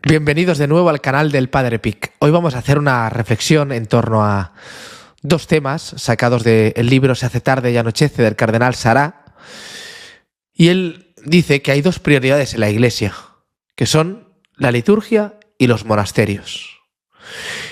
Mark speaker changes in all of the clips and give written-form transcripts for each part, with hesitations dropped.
Speaker 1: Bienvenidos de nuevo al canal del Padre Pic. Hoy vamos a hacer una reflexión en torno a dos temas sacados del libro Se hace tarde y anochece del cardenal Sará. Y él dice que hay dos prioridades en la Iglesia, que son la liturgia y los monasterios.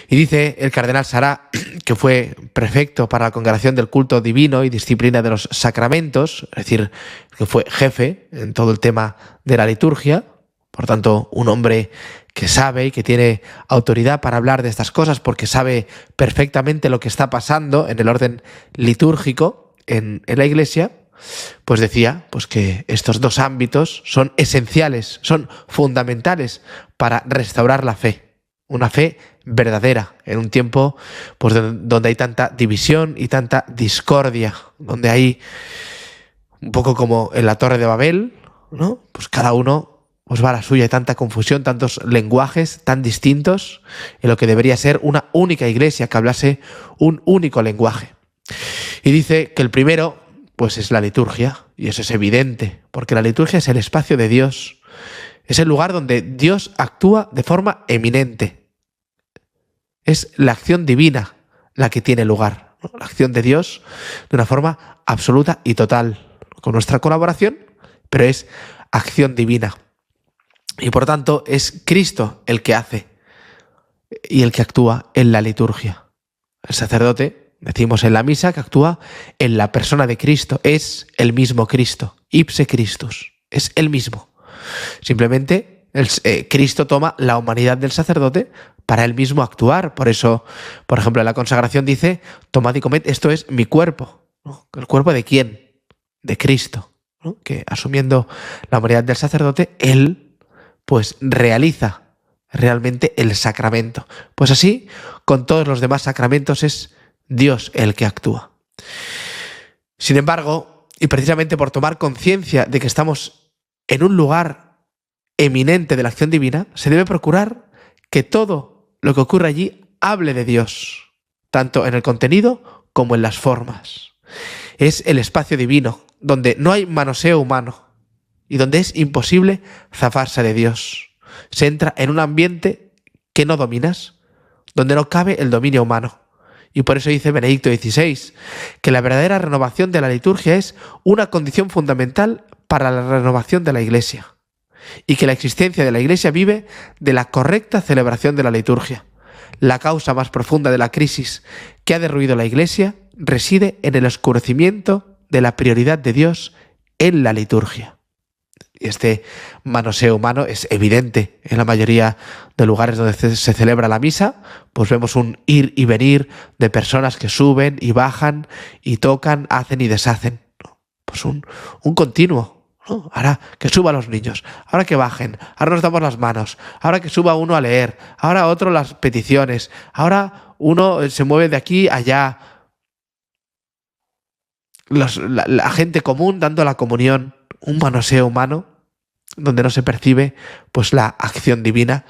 Speaker 1: Y dice el cardenal Sará, que fue prefecto para la Congregación del Culto Divino y Disciplina de los Sacramentos, es decir, que fue jefe en todo el tema de la liturgia, por tanto, un hombre que sabe y que tiene autoridad para hablar de estas cosas porque sabe perfectamente lo que está pasando en el orden litúrgico en la Iglesia, pues decía pues que estos dos ámbitos son esenciales, son fundamentales para restaurar la fe, una fe verdadera en un tiempo pues, donde hay tanta división y tanta discordia, donde hay un poco como en la Torre de Babel, ¿no? Pues cada uno pues va a la suya, hay tanta confusión, tantos lenguajes tan distintos en lo que debería ser una única iglesia que hablase un único lenguaje. Y dice que el primero pues es la liturgia, y eso es evidente, porque la liturgia es el espacio de Dios, es el lugar donde Dios actúa de forma eminente. Es la acción divina la que tiene lugar, ¿no? La acción de Dios de una forma absoluta y total, con nuestra colaboración, pero es acción divina. Y por tanto es Cristo el que hace y el que actúa en la liturgia. El sacerdote, decimos en la misa, que actúa en la persona de Cristo. Es el mismo Cristo, ipse Christus, es el mismo. Simplemente Cristo toma la humanidad del sacerdote para él mismo actuar. Por eso, por ejemplo, en la consagración dice, tomad y comed, esto es mi cuerpo. ¿No? ¿El cuerpo de quién? De Cristo, ¿no? Que asumiendo la humanidad del sacerdote, él pues realiza realmente el sacramento. Pues así, con todos los demás sacramentos es Dios el que actúa. Sin embargo, y precisamente por tomar conciencia de que estamos en un lugar eminente de la acción divina, se debe procurar que todo lo que ocurre allí hable de Dios, tanto en el contenido como en las formas. Es el espacio divino, donde no hay manoseo humano, y donde es imposible zafarse de Dios. Se entra en un ambiente que no dominas, donde no cabe el dominio humano. Y por eso dice Benedicto XVI que la verdadera renovación de la liturgia es una condición fundamental para la renovación de la Iglesia, y que la existencia de la Iglesia vive de la correcta celebración de la liturgia. La causa más profunda de la crisis que ha derruido la Iglesia reside en el oscurecimiento de la prioridad de Dios en la liturgia. Y este manoseo humano es evidente en la mayoría de lugares donde se celebra la misa, pues vemos un ir y venir de personas que suben y bajan y tocan, hacen y deshacen. Pues un continuo, ¿no? Ahora que suban los niños, ahora que bajen, ahora nos damos las manos, ahora que suba uno a leer, ahora otro las peticiones, ahora uno se mueve de aquí a allá. La gente común dando la comunión, un manoseo humano donde no se percibe pues la acción divina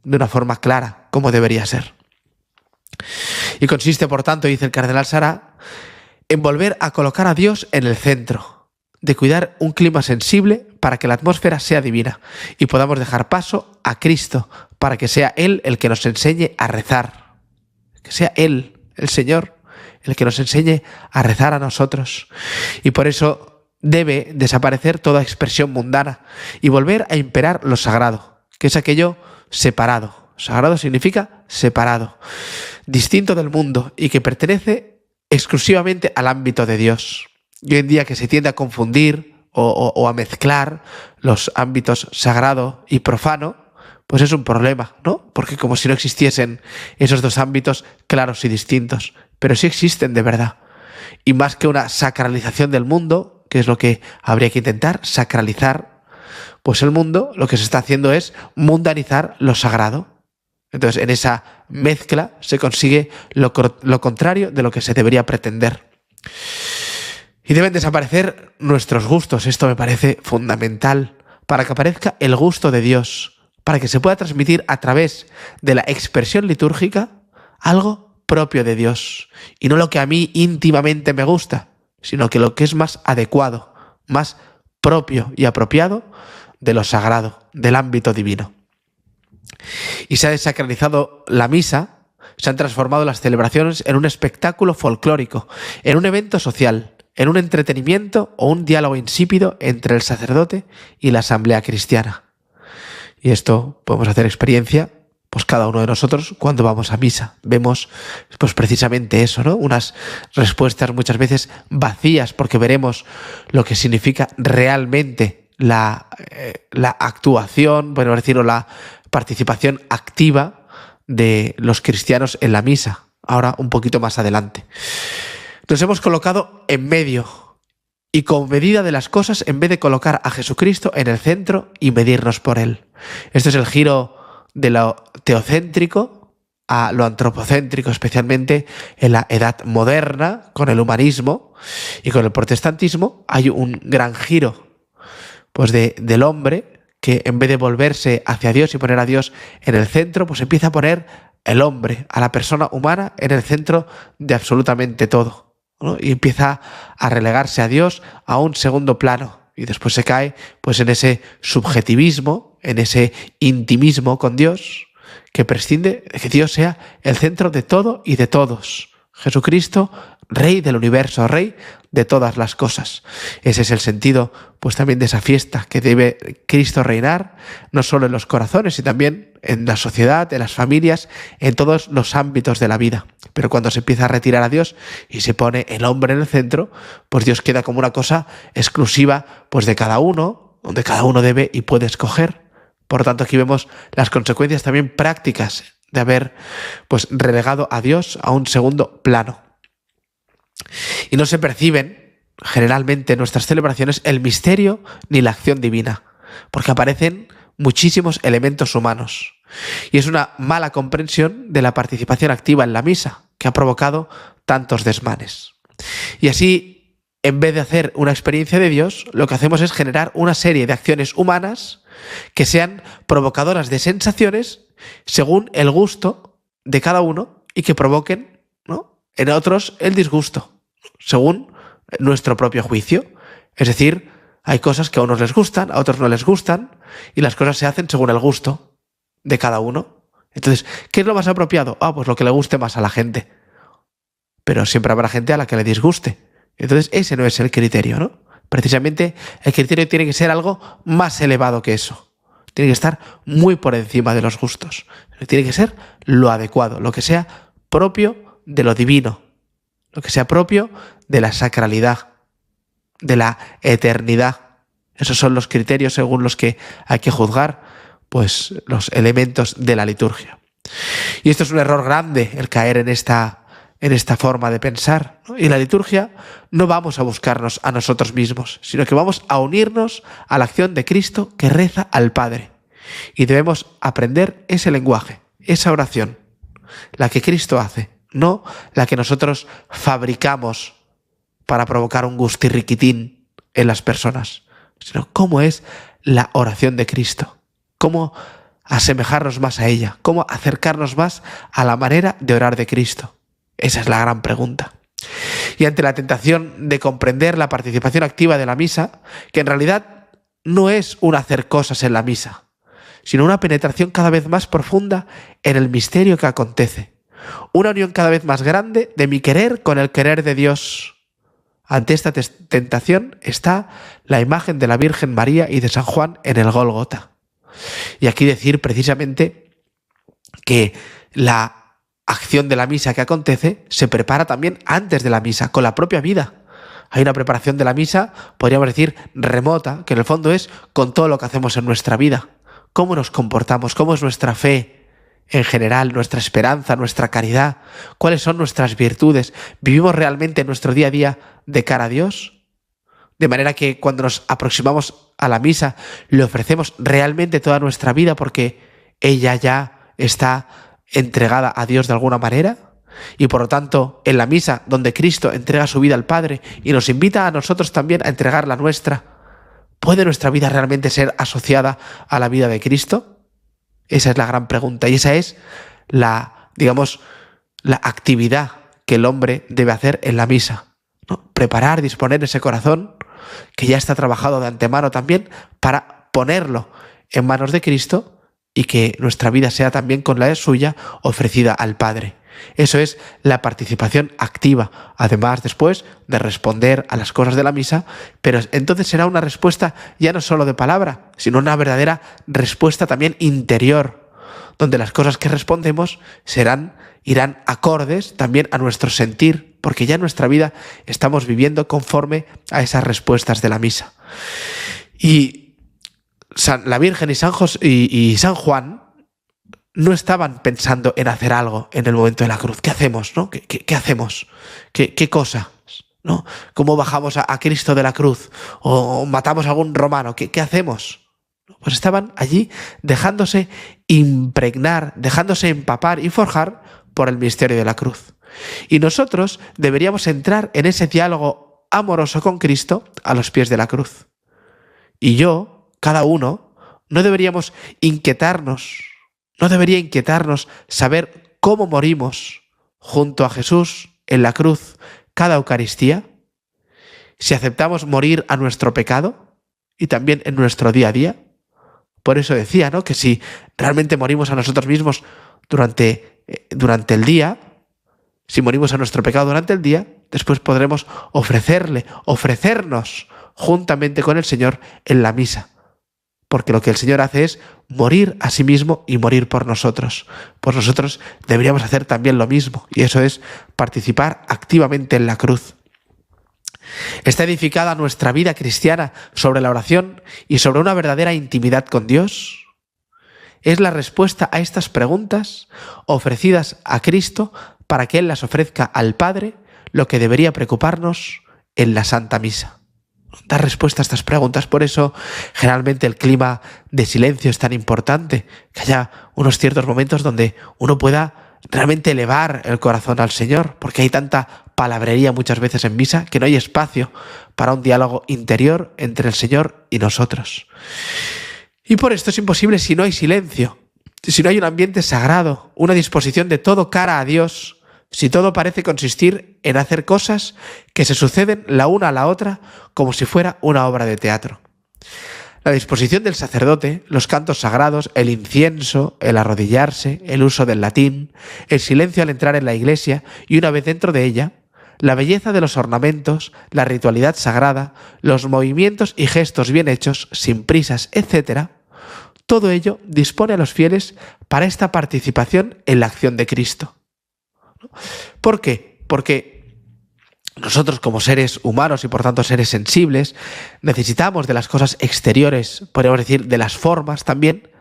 Speaker 1: de una forma clara, como debería ser. Y consiste, por tanto, dice el cardenal Sará, en volver a colocar a Dios en el centro, de cuidar un clima sensible para que la atmósfera sea divina y podamos dejar paso a Cristo para que sea Él el que nos enseñe a rezar, que sea Él, el Señor, el que nos enseñe a rezar a nosotros. Y por eso debe desaparecer toda expresión mundana y volver a imperar lo sagrado, que es aquello separado. Sagrado significa separado, distinto del mundo y que pertenece exclusivamente al ámbito de Dios. Y hoy en día que se tiende a confundir o a mezclar los ámbitos sagrado y profano, pues es un problema, ¿no? Porque como si no existiesen esos dos ámbitos claros y distintos, pero sí existen de verdad. Y más que una sacralización del mundo, que es lo que habría que intentar, sacralizar, pues el mundo lo que se está haciendo es mundanizar lo sagrado. Entonces, en esa mezcla se consigue lo contrario de lo que se debería pretender. Y deben desaparecer nuestros gustos, esto me parece fundamental, para que aparezca el gusto de Dios, para que se pueda transmitir a través de la expresión litúrgica algo propio de Dios, y no lo que a mí íntimamente me gusta, sino que lo que es más adecuado, más propio y apropiado de lo sagrado, del ámbito divino. y se ha desacralizado la misa, se han transformado las celebraciones en un espectáculo folclórico, en un evento social, en un entretenimiento o un diálogo insípido entre el sacerdote y la asamblea cristiana. Y esto podemos hacer experiencia, pues cada uno de nosotros cuando vamos a misa. Vemos pues precisamente eso, ¿no? Unas respuestas muchas veces vacías, porque veremos lo que significa realmente la actuación, podemos decirlo, la participación activa de los cristianos en la misa, ahora un poquito más adelante. Nos hemos colocado en medio y con medida de las cosas, en vez de colocar a Jesucristo en el centro y medirnos por él. Esto es el giro de lo teocéntrico a lo antropocéntrico, especialmente en la edad moderna, con el humanismo y con el protestantismo. Hay un gran giro pues del hombre, que en vez de volverse hacia Dios y poner a Dios en el centro, pues empieza a poner el hombre, a la persona humana, en el centro de absolutamente todo, ¿no? Y empieza a relegarse a Dios a un segundo plano. Y después se cae pues en ese subjetivismo, en ese intimismo con Dios, que prescinde de que Dios sea el centro de todo y de todos. Jesucristo, Rey del universo, Rey de todas las cosas. Ese es el sentido pues también de esa fiesta, que debe Cristo reinar no solo en los corazones, sino también en la sociedad, en las familias, en todos los ámbitos de la vida. Pero cuando se empieza a retirar a Dios y se pone el hombre en el centro, pues Dios queda como una cosa exclusiva pues de cada uno, donde cada uno debe y puede escoger. Por lo tanto, aquí vemos las consecuencias también prácticas de haber pues relegado a Dios a un segundo plano. Y no se perciben generalmente en nuestras celebraciones el misterio ni la acción divina, porque aparecen muchísimos elementos humanos. Y es una mala comprensión de la participación activa en la misa que ha provocado tantos desmanes. Y así, en vez de hacer una experiencia de Dios, lo que hacemos es generar una serie de acciones humanas que sean provocadoras de sensaciones según el gusto de cada uno y que provoquen, ¿no?, en otros el disgusto, según nuestro propio juicio. Es decir, hay cosas que a unos les gustan, a otros no les gustan, y las cosas se hacen según el gusto de cada uno. Entonces, ¿qué es lo más apropiado? Pues lo que le guste más a la gente. Pero siempre habrá gente a la que le disguste. Entonces, ese no es el criterio, ¿no? Precisamente el criterio tiene que ser algo más elevado que eso. Tiene que estar muy por encima de los gustos. Tiene que ser lo adecuado, lo que sea propio de lo divino, lo que sea propio de la sacralidad, de la eternidad. Esos son los criterios según los que hay que juzgar pues los elementos de la liturgia. Y esto es un error grande, el caer en esta forma de pensar, ¿no? Y en la liturgia no vamos a buscarnos a nosotros mismos, sino que vamos a unirnos a la acción de Cristo que reza al Padre. Y debemos aprender ese lenguaje, esa oración, la que Cristo hace, no la que nosotros fabricamos para provocar un gustirriquitín en las personas, sino cómo es la oración de Cristo, cómo asemejarnos más a ella, cómo acercarnos más a la manera de orar de Cristo. Esa es la gran pregunta. Y ante la tentación de comprender la participación activa de la misa, que en realidad no es un hacer cosas en la misa, sino una penetración cada vez más profunda en el misterio que acontece, una unión cada vez más grande de mi querer con el querer de Dios. Ante esta tentación está la imagen de la Virgen María y de San Juan en el Gólgota. Y aquí decir precisamente que la acción de la misa que acontece se prepara también antes de la misa, con la propia vida. Hay una preparación de la misa, podríamos decir, remota, que en el fondo es con todo lo que hacemos en nuestra vida. Cómo nos comportamos, cómo es nuestra fe en general, nuestra esperanza, nuestra caridad, cuáles son nuestras virtudes. ¿Vivimos realmente nuestro día a día de cara a Dios? De manera que cuando nos aproximamos a la misa le ofrecemos realmente toda nuestra vida porque ella ya está entregada a Dios de alguna manera, y por lo tanto en la misa donde Cristo entrega su vida al Padre y nos invita a nosotros también a entregar la nuestra, ¿puede nuestra vida realmente ser asociada a la vida de Cristo? Esa es la gran pregunta y esa es la actividad que el hombre debe hacer en la misa, ¿no? Preparar, disponer ese corazón que ya está trabajado de antemano también para ponerlo en manos de Cristo y que nuestra vida sea también con la suya ofrecida al Padre. Eso es la participación activa, además después de responder a las cosas de la misa, pero entonces será una respuesta ya no solo de palabra, sino una verdadera respuesta también interior, donde las cosas que respondemos irán acordes también a nuestro sentir, porque ya en nuestra vida estamos viviendo conforme a esas respuestas de la misa. Y la Virgen y San Juan no estaban pensando en hacer algo en el momento de la cruz. ¿Qué hacemos, no? ¿Qué hacemos? ¿Qué cosa? ¿No? ¿Cómo bajamos a Cristo de la cruz? ¿O matamos a algún romano? ¿Qué hacemos? Pues estaban allí dejándose impregnar, dejándose empapar y forjar por el misterio de la cruz. Y nosotros deberíamos entrar en ese diálogo amoroso con Cristo a los pies de la cruz. Y cada uno, no debería inquietarnos saber cómo morimos junto a Jesús en la cruz cada Eucaristía, si aceptamos morir a nuestro pecado y también en nuestro día a día. Por eso decía, ¿no?, que si realmente morimos a nosotros mismos durante el día, si morimos a nuestro pecado durante el día, después podremos ofrecernos juntamente con el Señor en la misa. Porque lo que el Señor hace es morir a sí mismo y morir por nosotros. Pues nosotros deberíamos hacer también lo mismo, y eso es participar activamente en la cruz. ¿Está edificada nuestra vida cristiana sobre la oración y sobre una verdadera intimidad con Dios? Es la respuesta a estas preguntas ofrecidas a Cristo para que Él las ofrezca al Padre lo que debería preocuparnos en la Santa Misa. Dar respuesta a estas preguntas. Por eso generalmente el clima de silencio es tan importante, que haya unos ciertos momentos donde uno pueda realmente elevar el corazón al Señor, porque hay tanta palabrería muchas veces en misa que no hay espacio para un diálogo interior entre el Señor y nosotros. Y por esto es imposible si no hay silencio, si no hay un ambiente sagrado, una disposición de todo cara a Dios, si todo parece consistir en hacer cosas que se suceden la una a la otra como si fuera una obra de teatro. La disposición del sacerdote, los cantos sagrados, el incienso, el arrodillarse, el uso del latín, el silencio al entrar en la iglesia y una vez dentro de ella, la belleza de los ornamentos, la ritualidad sagrada, los movimientos y gestos bien hechos, sin prisas, etc., todo ello dispone a los fieles para esta participación en la acción de Cristo. ¿Por qué? Porque nosotros como seres humanos y por tanto seres sensibles necesitamos de las cosas exteriores, podríamos decir de las formas también,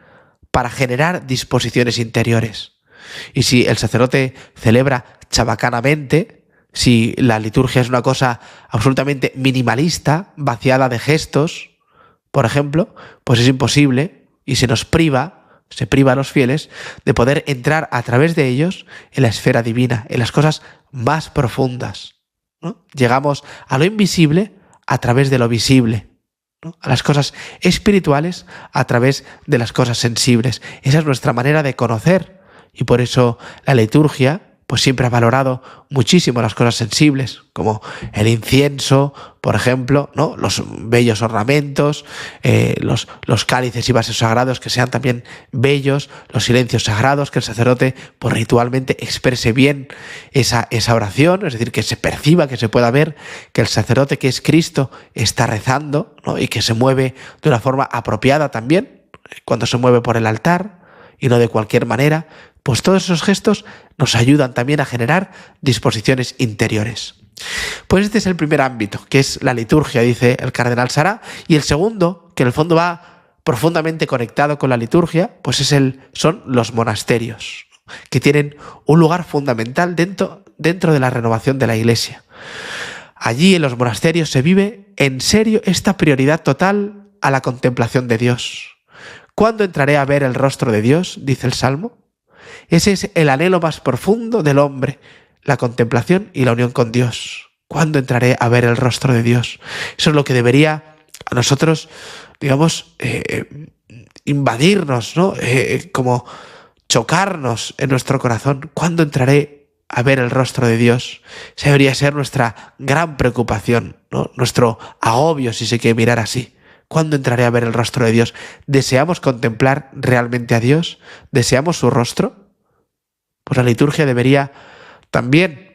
Speaker 1: para generar disposiciones interiores. Y si el sacerdote celebra chabacanamente, si la liturgia es una cosa absolutamente minimalista, vaciada de gestos, por ejemplo, pues es imposible y se priva a los fieles de poder entrar a través de ellos en la esfera divina, en las cosas más profundas, ¿no? Llegamos a lo invisible a través de lo visible, ¿no? A las cosas espirituales a través de las cosas sensibles. Esa es nuestra manera de conocer, y por eso la liturgia pues siempre ha valorado muchísimo las cosas sensibles, como el incienso, por ejemplo, ¿no?, los bellos ornamentos, los cálices y vasos sagrados que sean también bellos, los silencios sagrados, que el sacerdote pues ritualmente exprese bien esa oración, es decir, que se perciba, que se pueda ver que el sacerdote, que es Cristo, está rezando, ¿no?, y que se mueve de una forma apropiada también, cuando se mueve por el altar y no de cualquier manera. Pues todos esos gestos nos ayudan también a generar disposiciones interiores. Pues este es el primer ámbito, que es la liturgia, dice el cardenal Sará, y el segundo, que en el fondo va profundamente conectado con la liturgia, pues son los monasterios, que tienen un lugar fundamental dentro de la renovación de la Iglesia. Allí en los monasterios se vive en serio esta prioridad total a la contemplación de Dios. ¿Cuándo entraré a ver el rostro de Dios?, dice el Salmo. Ese es el anhelo más profundo del hombre, la contemplación y la unión con Dios. ¿Cuándo entraré a ver el rostro de Dios? Eso es lo que debería a nosotros, digamos, invadirnos, ¿no? Como chocarnos en nuestro corazón. ¿Cuándo entraré a ver el rostro de Dios? Esa debería ser nuestra gran preocupación, ¿no?, nuestro agobio, si se quiere mirar así. ¿Cuándo entraré a ver el rostro de Dios? ¿Deseamos contemplar realmente a Dios? ¿Deseamos su rostro? Pues la liturgia debería también,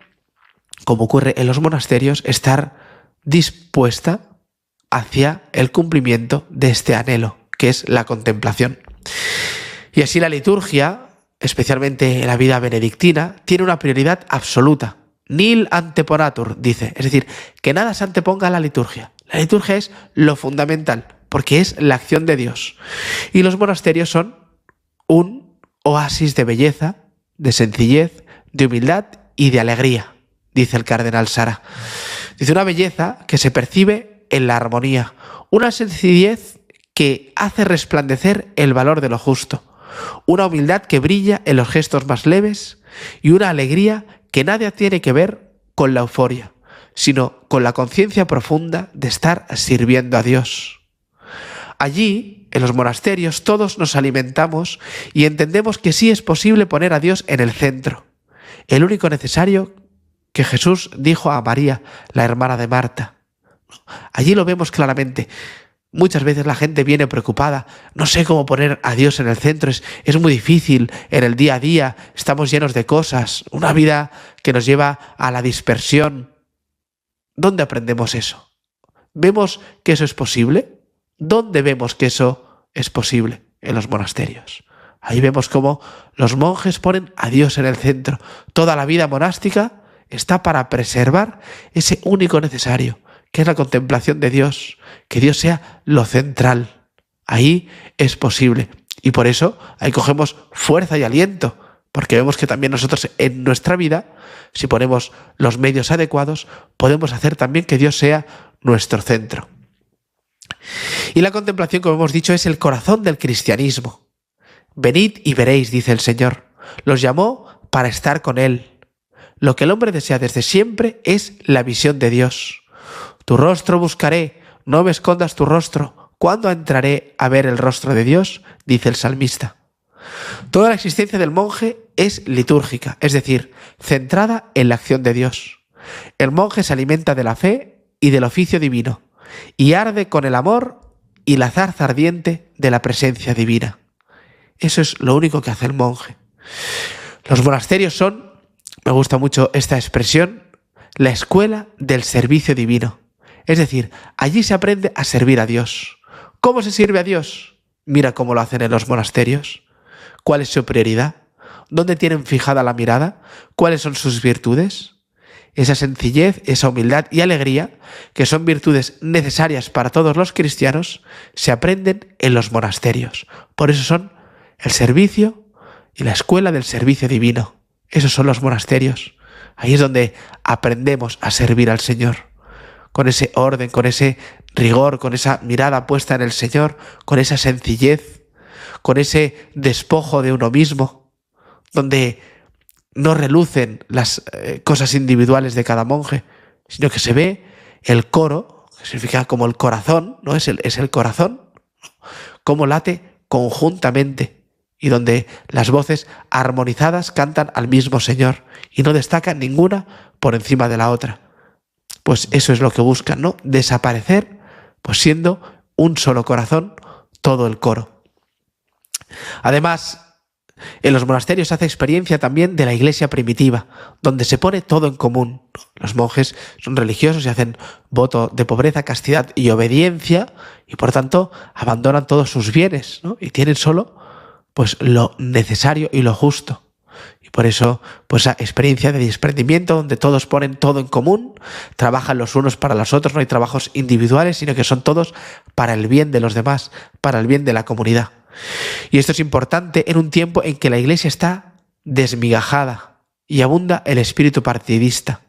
Speaker 1: como ocurre en los monasterios, estar dispuesta hacia el cumplimiento de este anhelo, que es la contemplación. Y así la liturgia, especialmente en la vida benedictina, tiene una prioridad absoluta. Nil anteponatur, dice. Es decir, que nada se anteponga a la liturgia. La liturgia es lo fundamental, porque es la acción de Dios. Y los monasterios son un oasis de belleza, de sencillez, de humildad y de alegría, dice el cardenal Sara. Dice, una belleza que se percibe en la armonía, una sencillez que hace resplandecer el valor de lo justo, una humildad que brilla en los gestos más leves y una alegría que nada tiene que ver con la euforia, sino con la conciencia profunda de estar sirviendo a Dios. Allí, en los monasterios, todos nos alimentamos y entendemos que sí es posible poner a Dios en el centro, el único necesario que Jesús dijo a María, la hermana de Marta. Allí lo vemos claramente. Muchas veces la gente viene preocupada, no sé cómo poner a Dios en el centro, es muy difícil en el día a día, estamos llenos de cosas, una vida que nos lleva a la dispersión. ¿Dónde aprendemos eso? ¿Vemos que eso es posible? ¿Dónde vemos que eso es posible? En los monasterios. Ahí vemos cómo los monjes ponen a Dios en el centro. Toda la vida monástica está para preservar ese único necesario, que es la contemplación de Dios, que Dios sea lo central. Ahí es posible. Y por eso ahí cogemos fuerza y aliento, porque vemos que también nosotros en nuestra vida, si ponemos los medios adecuados, podemos hacer también que Dios sea nuestro centro. Y la contemplación, como hemos dicho, es el corazón del cristianismo. Venid y veréis, dice el Señor. Los llamó para estar con Él. Lo que el hombre desea desde siempre es la visión de Dios. Tu rostro buscaré, no me escondas tu rostro. ¿Cuándo entraré a ver el rostro de Dios?, dice el salmista. Toda la existencia del monje es litúrgica, es decir, centrada en la acción de Dios. El monje se alimenta de la fe y del oficio divino, y arde con el amor y la zarza ardiente de la presencia divina. Eso es lo único que hace el monje. Los monasterios son, me gusta mucho esta expresión, la escuela del servicio divino. Es decir, allí se aprende a servir a Dios. ¿Cómo se sirve a Dios? Mira cómo lo hacen en los monasterios. ¿Cuál es su prioridad? ¿Dónde tienen fijada la mirada? ¿Cuáles son sus virtudes? Esa sencillez, esa humildad y alegría, que son virtudes necesarias para todos los cristianos, se aprenden en los monasterios. Por eso son el servicio y la escuela del servicio divino. Esos son los monasterios. Ahí es donde aprendemos a servir al Señor. Con ese orden, con ese rigor, con esa mirada puesta en el Señor, con esa sencillez, con ese despojo de uno mismo, donde no relucen las cosas individuales de cada monje, sino que se ve el coro, que significa como el corazón, ¿no? Es el corazón, cómo late conjuntamente y donde las voces armonizadas cantan al mismo Señor y no destacan ninguna por encima de la otra. Pues eso es lo que buscan, ¿no? Desaparecer, pues siendo un solo corazón, todo el coro. Además, en los monasterios se hace experiencia también de la iglesia primitiva, donde se pone todo en común. Los monjes son religiosos y hacen voto de pobreza, castidad y obediencia, y por tanto abandonan todos sus bienes, ¿no? Y tienen solo pues lo necesario y lo justo. Y por eso, pues esa experiencia de desprendimiento, donde todos ponen todo en común, trabajan los unos para los otros, no hay trabajos individuales, sino que son todos para el bien de los demás, para el bien de la comunidad. Y esto es importante en un tiempo en que la Iglesia está desmigajada y abunda el espíritu partidista.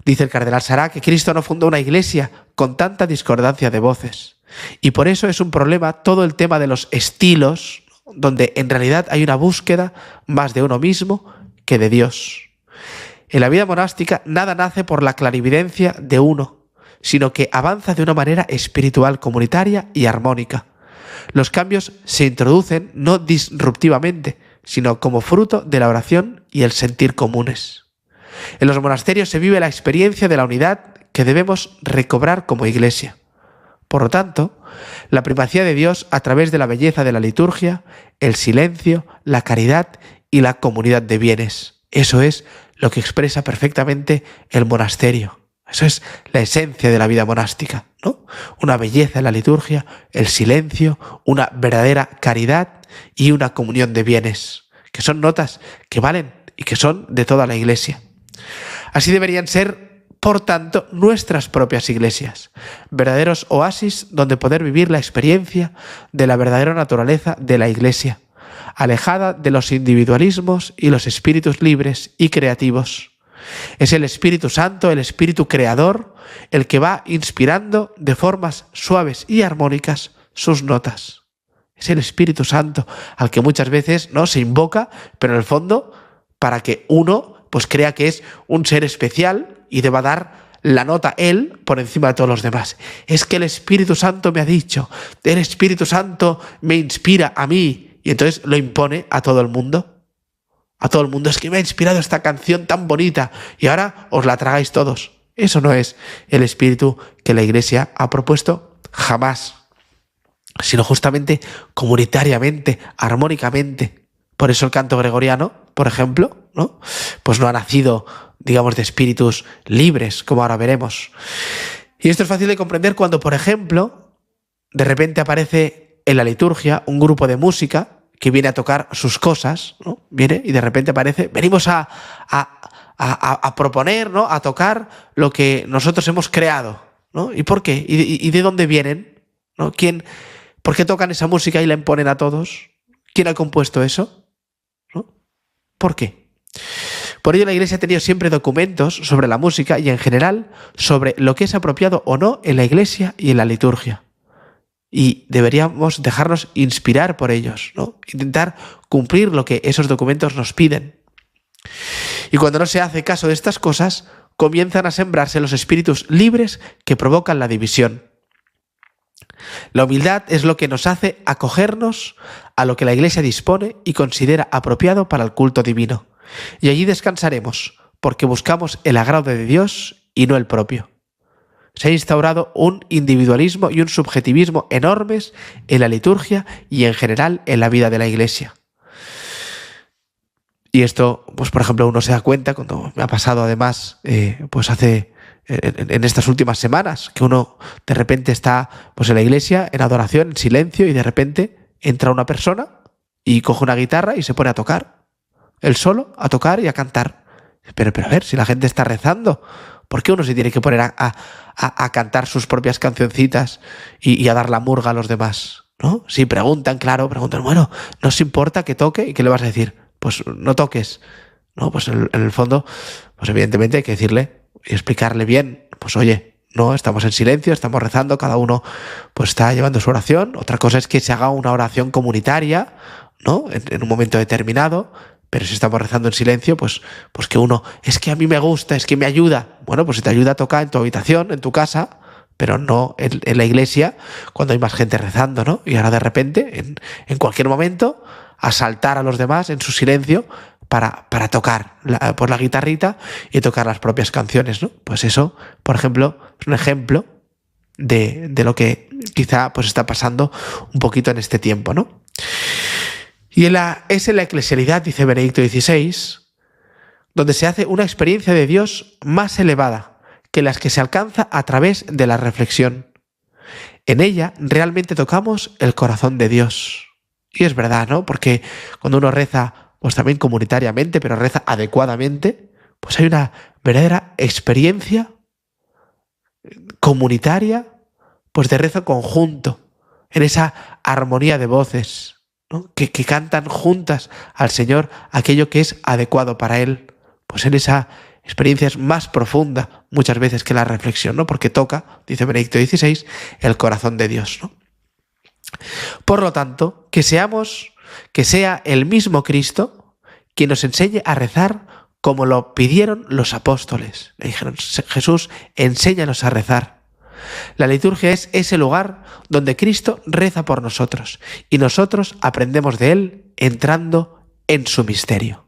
Speaker 1: Dice el cardenal Sará que Cristo no fundó una Iglesia con tanta discordancia de voces. Y por eso es un problema todo el tema de los estilos, donde en realidad hay una búsqueda más de uno mismo que de Dios. En la vida monástica nada nace por la clarividencia de uno, sino que avanza de una manera espiritual, comunitaria y armónica. Los cambios se introducen no disruptivamente, sino como fruto de la oración y el sentir comunes. En los monasterios se vive la experiencia de la unidad que debemos recobrar como Iglesia. Por lo tanto, la primacía de Dios a través de la belleza de la liturgia, el silencio, la caridad y la comunidad de bienes. Eso es lo que expresa perfectamente el monasterio. Eso es la esencia de la vida monástica, ¿no? Una belleza en la liturgia, el silencio, una verdadera caridad y una comunión de bienes, que son notas que valen y que son de toda la Iglesia. Así deberían ser, por tanto, nuestras propias iglesias, verdaderos oasis donde poder vivir la experiencia de la verdadera naturaleza de la Iglesia, alejada de los individualismos y los espíritus libres y creativos. Es el Espíritu Santo, el Espíritu Creador, el que va inspirando de formas suaves y armónicas sus notas. Es el Espíritu Santo al que muchas veces no se invoca, pero en el fondo para que uno pues crea que es un ser especial y deba dar la nota él por encima de todos los demás. Es que el Espíritu Santo me ha dicho, el Espíritu Santo me inspira a mí, y entonces lo impone a todo el mundo. A todo el mundo, es que me ha inspirado esta canción tan bonita y ahora os la tragáis todos. Eso no es el espíritu que la Iglesia ha propuesto jamás, sino justamente comunitariamente, armónicamente. Por eso el canto gregoriano, por ejemplo, ¿no? Pues no ha nacido, digamos, de espíritus libres, como ahora veremos. Y esto es fácil de comprender cuando, por ejemplo, de repente aparece en la liturgia un grupo de música que viene a tocar sus cosas, ¿no? Viene y de repente aparece, venimos a proponer, ¿no? A tocar lo que nosotros hemos creado, ¿no? ¿Y por qué? ¿Y de dónde vienen? ¿No? ¿Por qué tocan esa música y la imponen a todos? ¿Quién ha compuesto eso? ¿No? ¿Por qué? Por ello la Iglesia ha tenido siempre documentos sobre la música y en general sobre lo que es apropiado o no en la Iglesia y en la liturgia. Y deberíamos dejarnos inspirar por ellos, ¿no? Intentar cumplir lo que esos documentos nos piden. Y cuando no se hace caso de estas cosas, comienzan a sembrarse los espíritus libres que provocan la división. La humildad es lo que nos hace acogernos a lo que la Iglesia dispone y considera apropiado para el culto divino. Y allí descansaremos, porque buscamos el agrado de Dios y no el propio. Se ha instaurado un individualismo y un subjetivismo enormes en la liturgia y en general en la vida de la Iglesia. Y esto, pues por ejemplo, uno se da cuenta cuando me ha pasado además, pues en estas últimas semanas, que uno de repente está pues en la iglesia, en adoración, en silencio, y de repente entra una persona y coge una guitarra y se pone a tocar. Él solo, a tocar y a cantar. Pero a ver, si la gente está rezando, ¿por qué uno se tiene que poner a cantar sus propias cancioncitas y a dar la murga a los demás? ¿No? Si preguntan, bueno, ¿no os importa que toque? ¿Y qué le vas a decir? Pues no toques. No, pues en el fondo, pues evidentemente hay que decirle y explicarle bien, pues oye, no, estamos en silencio, estamos rezando, cada uno pues está llevando su oración. Otra cosa es que se haga una oración comunitaria, ¿no? En un momento determinado. Pero si estamos rezando en silencio, pues que uno, es que a mí me gusta, es que me ayuda. Bueno, pues si te ayuda, toca en tu habitación, en tu casa, pero no en la iglesia, cuando hay más gente rezando, ¿no? Y ahora de repente, en cualquier momento, asaltar a los demás en su silencio para tocar por la guitarrita y tocar las propias canciones, ¿no? Pues eso, por ejemplo, es un ejemplo de lo que quizá pues está pasando un poquito en este tiempo, ¿no? Y es en la eclesialidad, dice Benedicto XVI, donde se hace una experiencia de Dios más elevada que las que se alcanza a través de la reflexión. En ella realmente tocamos el corazón de Dios. Y es verdad, ¿no? Porque cuando uno reza, pues también comunitariamente, pero reza adecuadamente, pues hay una verdadera experiencia comunitaria, pues de rezo conjunto, en esa armonía de voces, ¿no? Que cantan juntas al Señor aquello que es adecuado para Él. Pues en esa experiencia es más profunda muchas veces que la reflexión, ¿no? Porque toca, dice Benedicto XVI, el corazón de Dios, ¿no? Por lo tanto, que sea el mismo Cristo quien nos enseñe a rezar como lo pidieron los apóstoles. Le dijeron, Jesús, enséñanos a rezar. La liturgia es ese lugar donde Cristo reza por nosotros y nosotros aprendemos de Él entrando en su misterio.